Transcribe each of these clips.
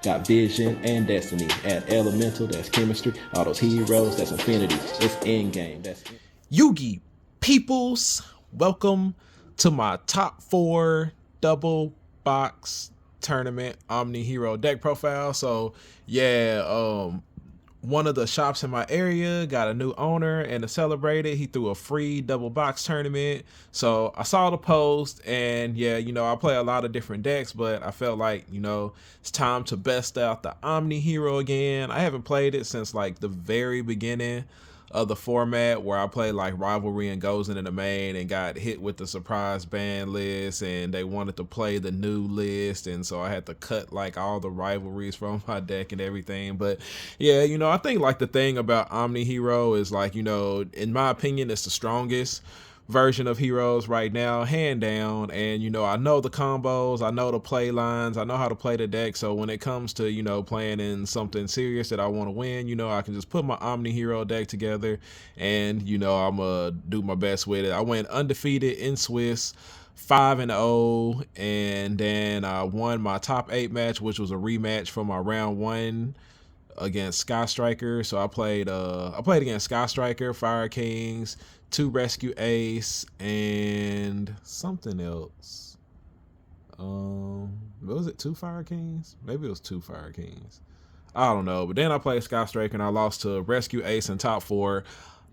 Got vision and destiny. Add elemental, that's chemistry. All those heroes, that's infinity. It's endgame. That's Yugi peoples, welcome to my top 4 double box tournament Omni Hero deck profile. So yeah, one of the shops in my area got a new owner, and to celebrate it, he threw a free double box tournament. So I saw the post, and yeah, I play a lot of different decks, but I felt like, it's time to best out the Omni Hero again. I haven't played it since like the very beginning of the format, where I played like Rivalry and goes into the main and got hit with the surprise ban list, and they wanted to play the new list, and so I had to cut like all the rivalries from my deck and everything. But yeah, I think like the thing about Omni Hero is like, in my opinion, it's the strongest version of heroes right now, hand down. And I know the combos, I know the play lines, I know how to play the deck. So when it comes to playing in something serious that I want to win, I can just put my Omni Hero deck together, and I'm gonna do my best with it. I went undefeated in Swiss, 5-0, and then I won my top 8 match, which was a rematch from my round 1 against Sky Striker. So I played against Sky Striker, Fire Kings, 2 Rescue Ace, and something else. Was it 2 Fire Kings? Maybe it was 2 Fire Kings. I don't know. But then I played Sky Striker and I lost to Rescue Ace in top 4.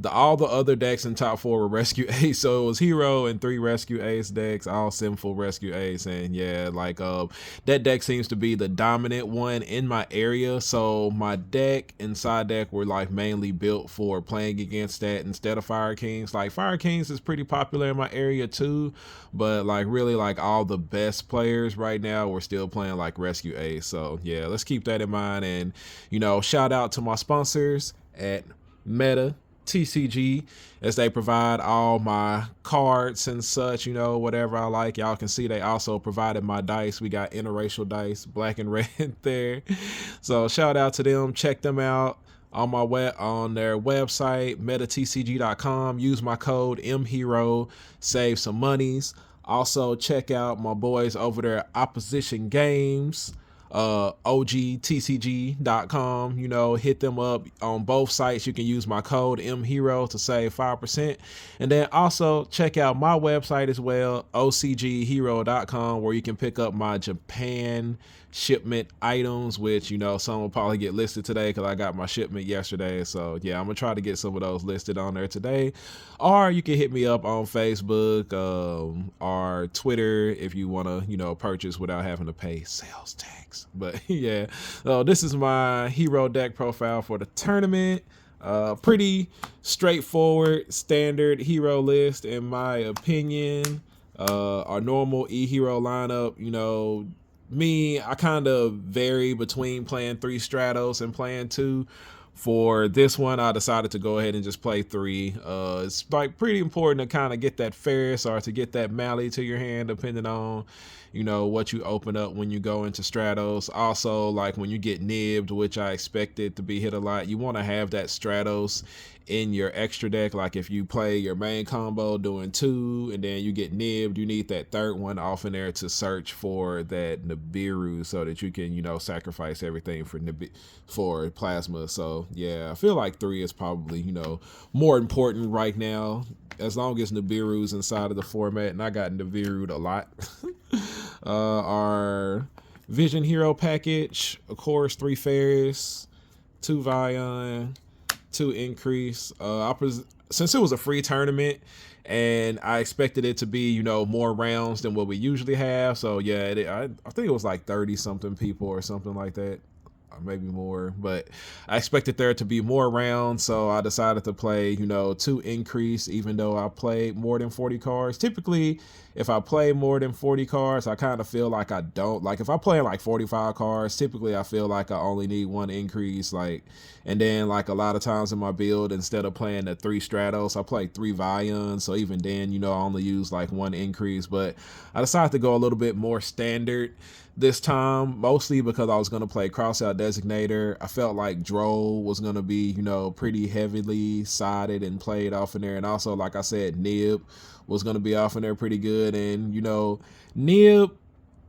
All the other decks in top 4 were Rescue Ace, so it was Hero and 3 Rescue Ace decks, all sinful Rescue Ace. And yeah, like that deck seems to be the dominant one in my area. So my deck and side deck were like mainly built for playing against that instead of Fire Kings. Like Fire Kings is pretty popular in my area too, but like really like all the best players right now were still playing like Rescue Ace. So yeah, let's keep that in mind. And shout out to my sponsors at Meta TCG, as they provide all my cards and such, whatever I like. Y'all can see they also provided my dice. We got interracial dice, black and red there. So shout out to them. Check them out on their website, metatcg.com. Use my code Mhero, save some monies. Also check out my boys over there at Opposition Games, OGTCG.com. Hit them up on both sites. You can use my code Mhero to save 5%. And then also check out my website as well, OCGHero.com, where you can pick up my Japan shipment items, which some will probably get listed today because I got my shipment yesterday. So yeah, I'm gonna try to get some of those listed on there today. Or you can hit me up on Facebook or Twitter if you want to purchase without having to pay sales tax. But yeah, so this is my hero deck profile for the tournament. Pretty straightforward, standard hero list in my opinion. Our normal e-hero lineup, I kind of vary between playing 3 Stratos and playing 2. For this one, I decided to go ahead and just play 3. It's like pretty important to kind of get that Ferris or to get that Mally to your hand, depending on what you open up when you go into Stratos. Also, like when you get nibbed, which I expected to be hit a lot, you want to have that Stratos in your extra deck. Like if you play your main combo doing 2 and then you get nibbed, you need that third one off in there to search for that Nibiru so that you can sacrifice everything for plasma. So yeah, I feel like 3 is probably more important right now, as long as Nibiru's inside of the format, and I got Nibiru'd a lot. Our Vision Hero package, of course, 3 Ferris, 2 Vion, 2 Increase. Since it was a free tournament and I expected it to be more rounds than what we usually have, so yeah, I think it was like 30 something people or something like that, or maybe more, but I expected there to be more rounds, so I decided to play 2 Increase, even though I played more than 40 cards. Typically, if I play more than 40 cards, I kind of feel like I don't. Like if I play like 45 cards, typically I feel like I only need 1 Increase. And then like a lot of times in my build, instead of playing the 3 Stratos, I play 3 Vions. So even then, I only use like 1 Increase. But I decided to go a little bit more standard this time, mostly because I was going to play Crossout Designator. I felt like Droll was going to be, pretty heavily sided and played off in there. And also, like I said, Nib was going to be off in there pretty good. And, Nib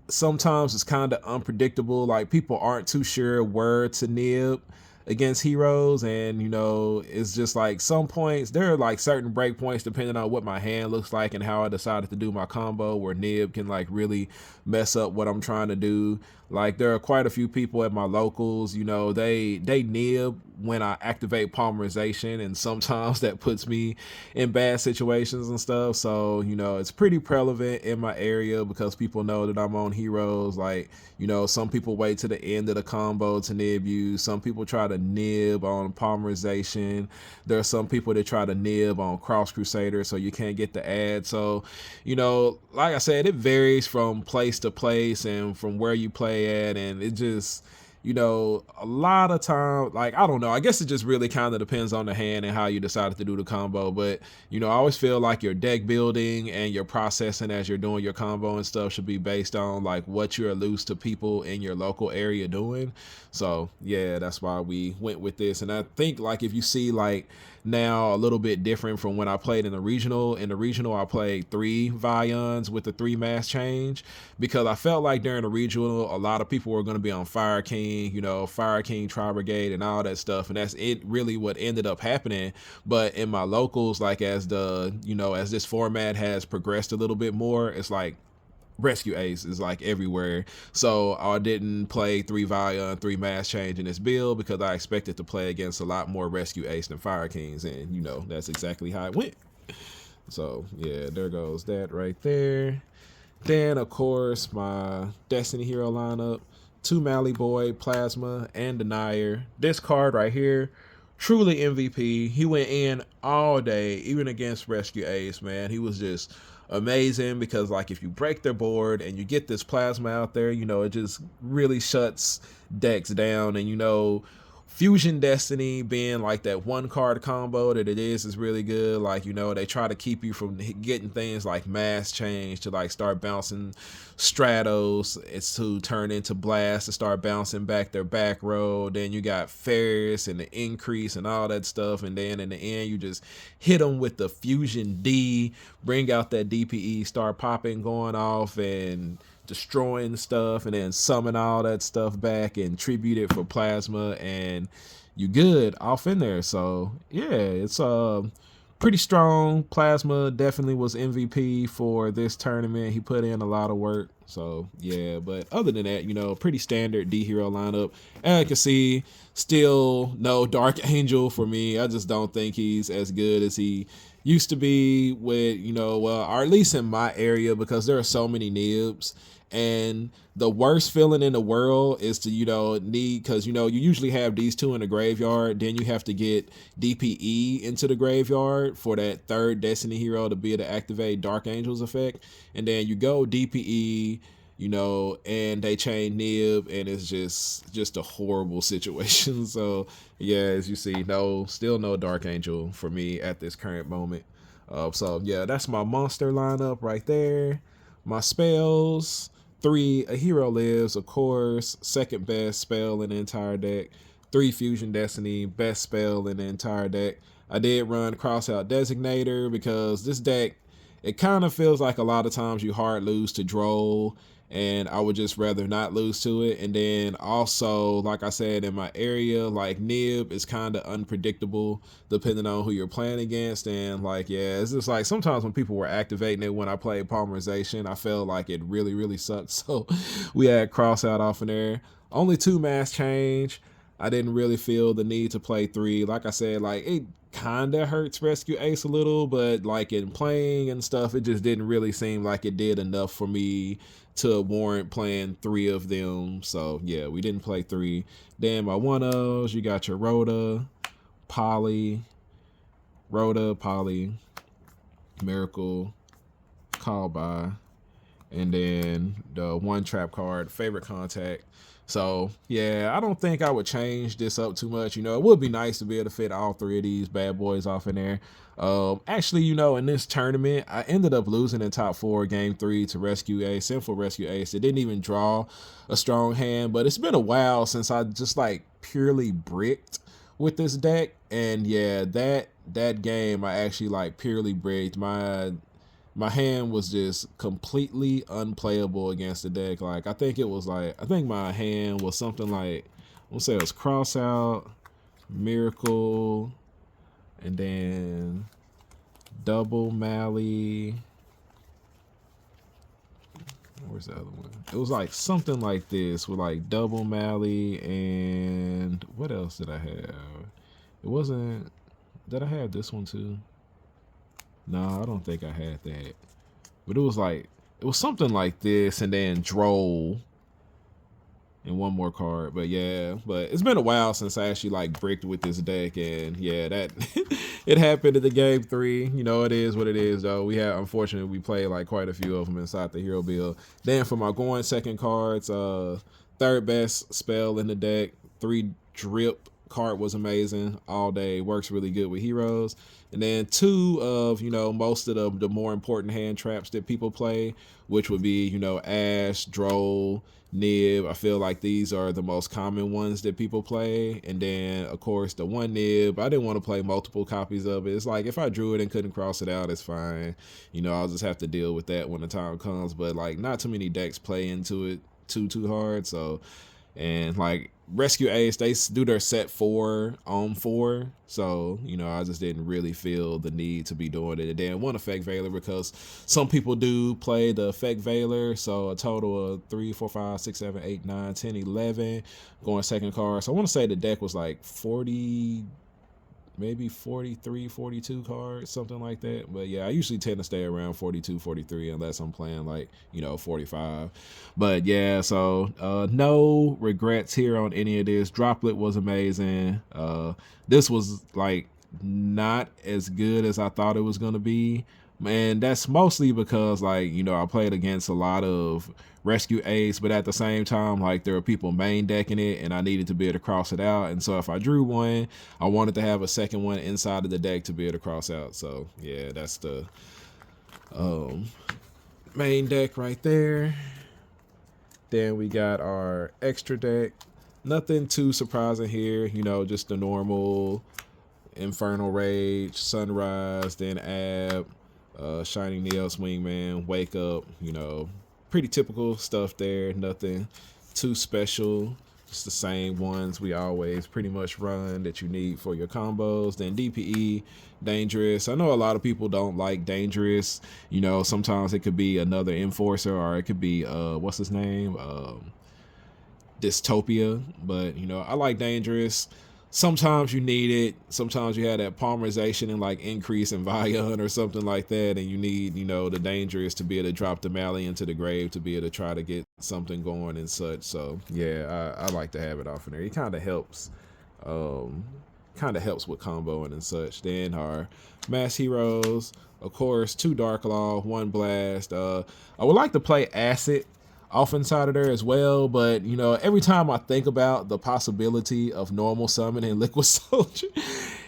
sometimes it's kind of unpredictable. Like people aren't too sure where to nib against heroes, and you know, it's just like some points there are like certain break points depending on what my hand looks like and how I decided to do my combo, where nib can like really mess up what I'm trying to do. Like there are quite a few people at my locals, you know, they nib when I activate polymerization, and sometimes that puts me in bad situations and stuff. So, you know, it's pretty prevalent in my area because people know that I'm on heroes. Like, you know, some people wait to the end of the combo to nib you. Some people try to nib on polymerization. There are some people that try to nib on Cross Crusader so you can't get the ad. So, you know, like I said, it varies from place to place and from where you play at, and it just, you know, a lot of time, like, I don't know, I guess it just really kind of depends on the hand and how you decided to do the combo. But, you know, I always feel like your deck building and your processing as you're doing your combo and stuff should be based on like what you're loose to people in your local area doing. So yeah, that's why we went with this. And I think like if you see like now a little bit different from when I played in the regional. In the regional, I played 3 Vions with the 3 mass change because I felt like during the regional, a lot of people were going to be on Fire King, you know, Fire King, Tri Brigade, and all that stuff. And that's it really what ended up happening. But in my locals, like as the, you know, as this format has progressed a little bit more, it's like Rescue Ace is like everywhere. So I didn't play 3 Vion, 3 mass change in this build because I expected to play against a lot more Rescue Ace than Fire Kings, and you know, that's exactly how it went. So yeah, there goes that right there. Then of course my Destiny Hero lineup, 2 Mally Boy, Plasma, and Denier. This card right here, truly MVP. He went in all day, even against Rescue Ace, man. He was just amazing because like if you break their board and you get this Plasma out there, you know, it just really shuts decks down. And you know, Fusion Destiny being like that 1 card combo that it is really good. Like, you know, they try to keep you from getting things like mass change to like start bouncing Stratos. It's to turn into Blast to start bouncing back their back row. Then you got Ferris and the increase and all that stuff. And then in the end, you just hit them with the Fusion D, bring out that DPE, start popping, going off, and destroying stuff, and then summon all that stuff back and tribute it for Plasma, and you good off in there. So yeah, it's pretty strong. Plasma definitely was MVP for this tournament. He put in a lot of work. So yeah, but other than that, you know, pretty standard D Hero lineup. And I can see still no Dark Angel for me. I just don't think he's as good as he used to be with, you know, well, or at least in my area, because there are so many nibs. And the worst feeling in the world is to, you know, need, because, you know, you usually have these 2 in the graveyard, then you have to get DPE into the graveyard for that 3rd Destiny Hero to be able to activate Dark Angel's effect. And then you go DPE, you know, and they chain nib, and it's just a horrible situation. So yeah, as you see, still no Dark Angel for me at this current moment. So yeah, that's my monster lineup right there. My spells, 3, a hero lives, of course, 2nd best spell in the entire deck. 3 Fusion Destiny, best spell in the entire deck. I did run Crossout Designator because this deck, it kind of feels like a lot of times you hard lose to Droll, and I would just rather not lose to it. And then also, like I said, in my area, like nib is kind of unpredictable depending on who you're playing against. And like, yeah, it's just like sometimes when people were activating it when I played polymerization, I felt like it really sucked. So we had Crossout off in there. Only 2 mass change. I didn't really feel the need to play 3. Like I said, like it kind of hurts Rescue Ace a little, but like in playing and stuff, it just didn't really seem like it did enough for me to warrant playing 3 of them. So yeah, we didn't play 3. Then my 1-ofs, you got your Rhoda, Poly, Miracle, Call By, and then the 1 trap card, Favorite Contact. So yeah, I don't think I would change this up too much. You know, it would be nice to be able to fit all 3 of these bad boys off in there. Actually, you know, in this tournament, I ended up losing in top 4, game 3 to Rescue Ace, Sinful Rescue Ace. It didn't even draw a strong hand, but it's been a while since I just like purely bricked with this deck. And yeah, that game I actually like purely bricked. My my hand was just completely unplayable against the deck. Like I think my hand was something like, I'm gonna say it was Cross Out, Miracle, and then Double Mally. Where's the other one? It was like something like this with like Double Mally and what else did I have? It wasn't. Did I have this one too? No, I don't think I had that. But it was something like this and then Droll and one more card. But yeah, but it's been a while since I actually like bricked with this deck, and yeah, that it happened at the game 3. You know, it is what it is though. Unfortunately we played like quite a few of them inside the hero build. Then for my going second cards, third best spell in the deck, 3 drip card was amazing all day, works really good with heroes. And then 2 of, you know, most of the more important hand traps that people play, which would be, you know, Ash, Droll, Nib. I feel like these are the most common ones that people play. And then of course the 1 Nib, I didn't want to play multiple copies of it. It's like if I drew it and couldn't cross it out, it's fine. You know, I'll just have to deal with that when the time comes. But like not too many decks play into it too hard. So, and like Rescue Ace, they do their set 4 on 4, so you know I just didn't really feel the need to be doing it. And then 1 Effect Veiler, because some people do play the Effect Veiler, so a total of 3, 4, 5, 6, 7, 8, 9, 10, 11 going second card. So I want to say the deck was like 40, maybe 43, 42 cards, something like that. But yeah, I usually tend to stay around 42, 43 unless I'm playing like, you know, 45. But yeah, so no regrets here on any of this. Droplet was amazing. This was like not as good as I thought it was going to be. And that's mostly because, like, you know, I played against a lot of Rescue Ace, but at the same time, like, there were people main decking it, and I needed to be able to cross it out. And so if I drew one, I wanted to have a second one inside of the deck to be able to cross out. So, yeah, that's the main deck right there. Then we got our extra deck. Nothing too surprising here, you know, just the normal Infernal Rage, Sunrise, then Ab, Shining Neos, Wingman, Wake Up, you know, pretty typical stuff there. Nothing too special, just the same ones we always pretty much run that you need for your combos. Then DPE, Dangerous. I know a lot of people don't like Dangerous. You know, sometimes it could be another Enforcer, or it could be what's his name, Dystopia. But you know, I like Dangerous. Sometimes you need it. Sometimes you have that polymerization and like increase in Vion or something like that, and you need, you know, the Dangerous to be able to drop the Mally into the grave to be able to try to get something going and such. So yeah, I like to have it off in there. It kind of helps with comboing and such. Then our Mass Heroes, of course, 2 Dark Law, 1 Blast. I would like to play Acid off inside of there as well, but you know, every time I think about the possibility of normal summoning Liquid Soldier,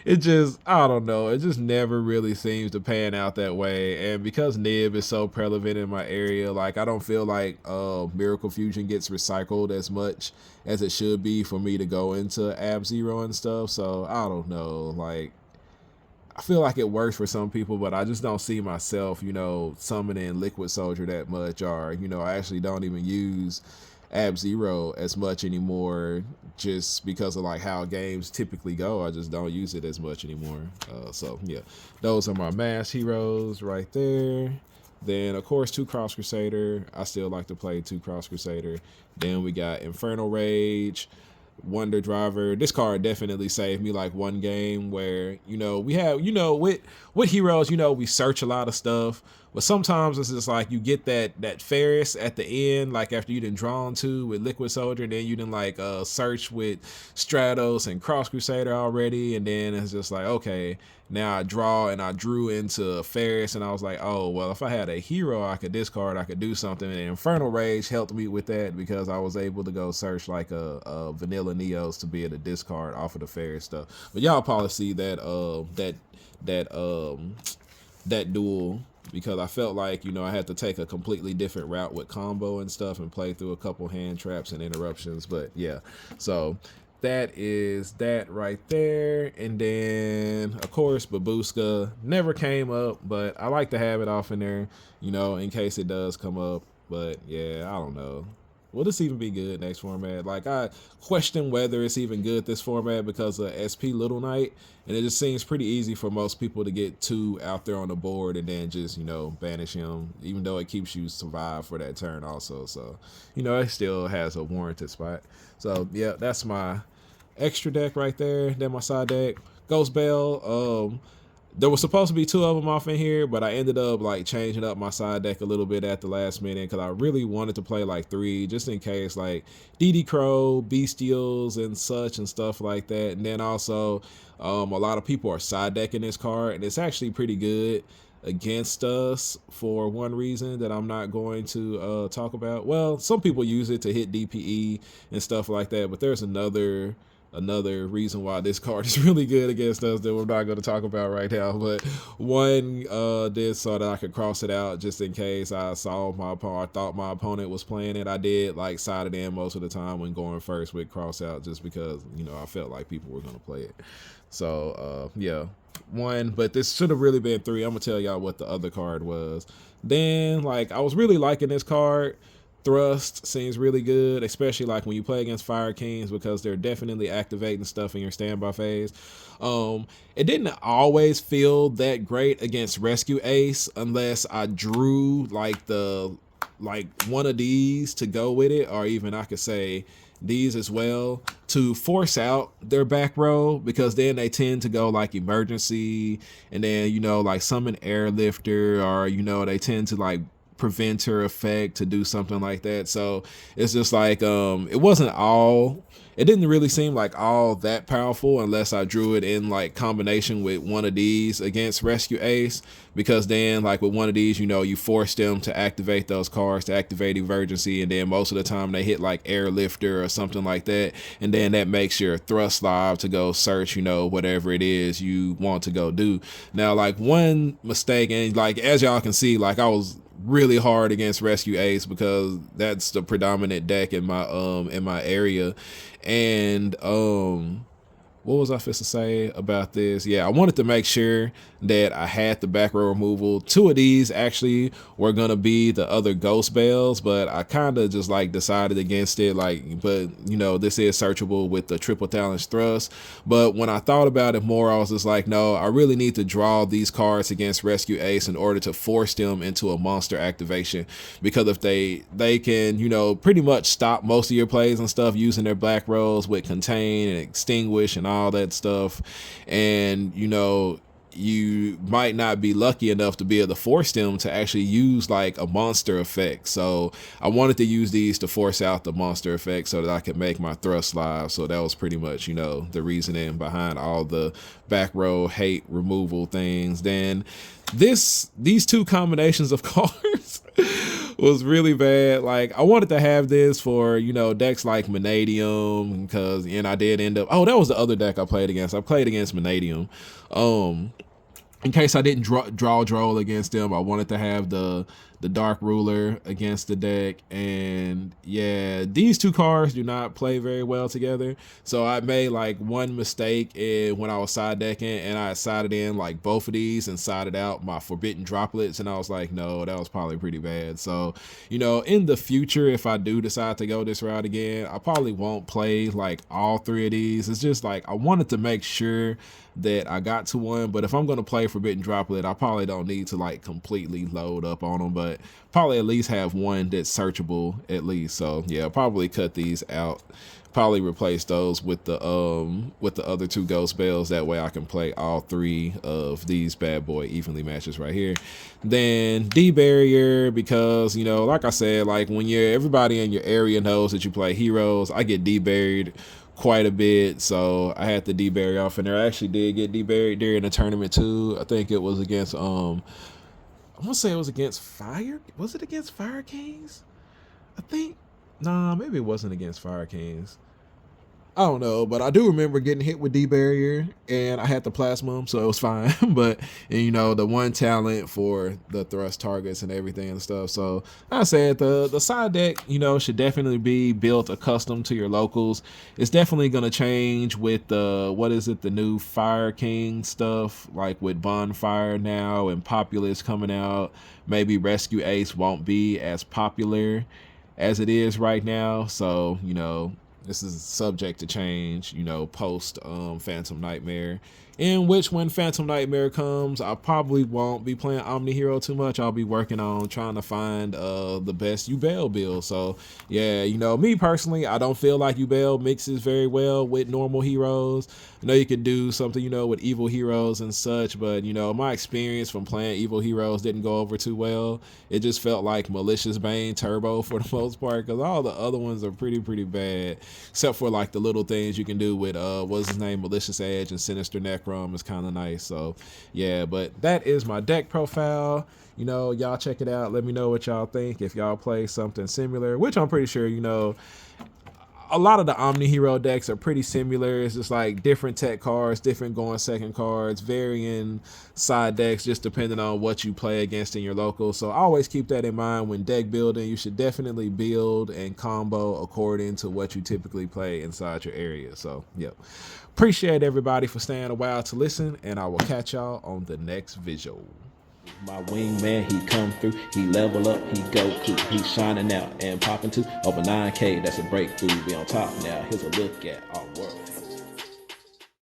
it just, I don't know, it just never really seems to pan out that way. And because Nib is so prevalent in my area, like I don't feel like Miracle Fusion gets recycled as much as it should be for me to go into Ab Zero and stuff. So I don't know, like I feel like it works for some people, but I just don't see myself, you know, summoning Liquid Soldier that much, or, you know, I actually don't even use Ab Zero as much anymore just because of like how games typically go. I just don't use it as much anymore. So yeah, those are my Mass Heroes right there. Then of course 2 Cross Crusader. I still like to play 2 Cross Crusader. Then we got Infernal Rage, Wonder Driver. This card definitely saved me like one game where, you know, we have, you know, with heroes, you know, we search a lot of stuff, but sometimes it's just like you get that Ferris at the end, like after you done drawn 2 with Liquid Soldier, and then you done like search with Stratos and Cross Crusader already, and then it's just like, okay, now I draw, and I drew into Ferris, and I was like, oh, well, if I had a hero I could discard, I could do something. And Infernal Rage helped me with that because I was able to go search like a vanilla Neos to be able to discard off of the Ferris stuff. But y'all probably see that that duel, because I felt like, you know, I had to take a completely different route with combo and stuff and play through a couple hand traps and interruptions. But yeah, so that is that right there. And then of course Babushka never came up, but I like to have it off in there, you know, in case it does come up. But yeah, I don't know. Will this even be good next format? Like, I question whether it's even good this format because of SP Little Knight, and it just seems pretty easy for most people to get 2 out there on the board and then just, you know, banish him, even though it keeps you survive for that turn also. So, you know, it still has a warranted spot. So yeah, that's my extra deck right there. Then my side deck, Ghost Bell. There was supposed to be 2 of them off in here, but I ended up like changing up my side deck a little bit at the last minute because I really wanted to play like 3 just in case, like DD Crow, Bestials, and such and stuff like that. And then also a lot of people are side decking this card, and it's actually pretty good against us for one reason that I'm not going to talk about. Well, some people use it to hit DPE and stuff like that, but there's another reason why this card is really good against us that we're not going to talk about right now. But one did so that I could cross it out just in case I saw my opponent, I thought my opponent was playing it. I did like side it in most of the time when going first with cross out, just because, you know, I felt like people were going to play it. So yeah, 1, but this should have really been 3. I'm gonna tell y'all what the other card was. Then like I was really liking this card. Thrust seems really good, especially like when you play against Fire Kings, because they're definitely activating stuff in your standby phase. It didn't always feel that great against Rescue Ace unless I drew like one of these to go with it, or even I could say these as well to force out their back row, because then they tend to go like emergency, and then, you know, like summon Airlifter, or, you know, they tend to like preventer effect to do something like that. So it's just like it didn't really seem like all that powerful unless I drew it in like combination with one of these against Rescue Ace, because then like with one of these, you know, you force them to activate those cards to activate Emergency, and then most of the time they hit like Airlifter or something like that, and then that makes your Thrust live to go search, you know, whatever it is you want to go do. Now like one mistake, and like as y'all can see, like I was really hard against Rescue Ace because that's the predominant deck in my area. And what was I supposed to say about this? Yeah, I wanted to make sure that I had the back row removal. 2 of these actually were gonna be the other Ghost Bells, but I kind of just like decided against it. Like, but you know, this is searchable with the Triple Challenge Thrust. But when I thought about it more, I was just like, no, I really need to draw these cards against Rescue Ace in order to force them into a monster activation. Because if they can, you know, pretty much stop most of your plays and stuff using their black rows with Contain and Extinguish and all that stuff, and you know, you might not be lucky enough to be able to force them to actually use like a monster effect. So I wanted to use these to force out the monster effect so that I could make my Thrust live. So that was pretty much, you know, the reasoning behind all the back row hate removal things. Then these 2 combinations of cards was really bad. Like I wanted to have this for, you know, decks like Vanadium, because, and I did end up, oh, that was the other deck I played against. I played against Vanadium. In case I didn't draw against them, I wanted to have the Dark Ruler against the deck. And yeah, these 2 cards do not play very well together. So I made like one mistake when I was side decking, and I sided in like both of these and sided out my Forbidden Droplets, and I was like, no, that was probably pretty bad. So, you know, in the future, if I do decide to go this route again, I probably won't play like all 3 of these. It's just like I wanted to make sure that I got to one, but if I'm gonna play Forbidden Droplet, I probably don't need to like completely load up on them, but probably at least have one that's searchable at least. So yeah, I'll probably cut these out, probably replace those with the other 2 Ghost Bells. That way I can play all 3 of these bad boy evenly matches right here. Then D-Barrier, because, you know, like I said, like when everybody in your area knows that you play heroes, I get D-Barried quite a bit, so I had to D-Barry off, and I actually did get D-Barried during the tournament too. I think it was against I want to say it was against was it against Fire Kings? I think, nah, maybe it wasn't against Fire Kings. I don't know, but I do remember getting hit with D-Barrier, and I had the Plasmum, so it was fine. But, and, you know, the one talent for the thrust targets and everything and stuff. So I said the side deck, you know, should definitely be built accustomed to your locals. It's definitely going to change with the, what is it, the new Fire King stuff, like with Bonfire now and Populous coming out. Maybe Rescue Ace won't be as popular as it is right now. So, you know, this is subject to change, you know, post Phantom Nightmare, in which when Phantom Nightmare comes, I probably won't be playing Omni Hero too much. I'll be working on trying to find the best Yubel build. So yeah, you know, me personally, I don't feel like Yubel mixes very well with normal heroes. I know you could do something, you know, with evil heroes and such, but, you know, my experience from playing evil heroes didn't go over too well. It just felt like Malicious Bane Turbo for the most part, because all the other ones are pretty bad, except for like the little things you can do with what's his name, Malicious Edge and Sinister Necrom is kind of nice. So yeah, but that is my deck profile. You know, y'all check it out. Let me know what y'all think, if y'all play something similar, which I'm pretty sure, you know, a lot of the Omni Hero decks are pretty similar. It's just like different tech cards, different going second cards, varying side decks, just depending on what you play against in your local. So always keep that in mind when deck building. You should definitely build and combo according to what you typically play inside your area. So, yep. Appreciate everybody for staying a while to listen, and I will catch y'all on the next visual. My wingman, he come through, he level up, he Goku, he's shining out and popping to over 9K, that's a breakthrough, we on top now, here's a look at our world.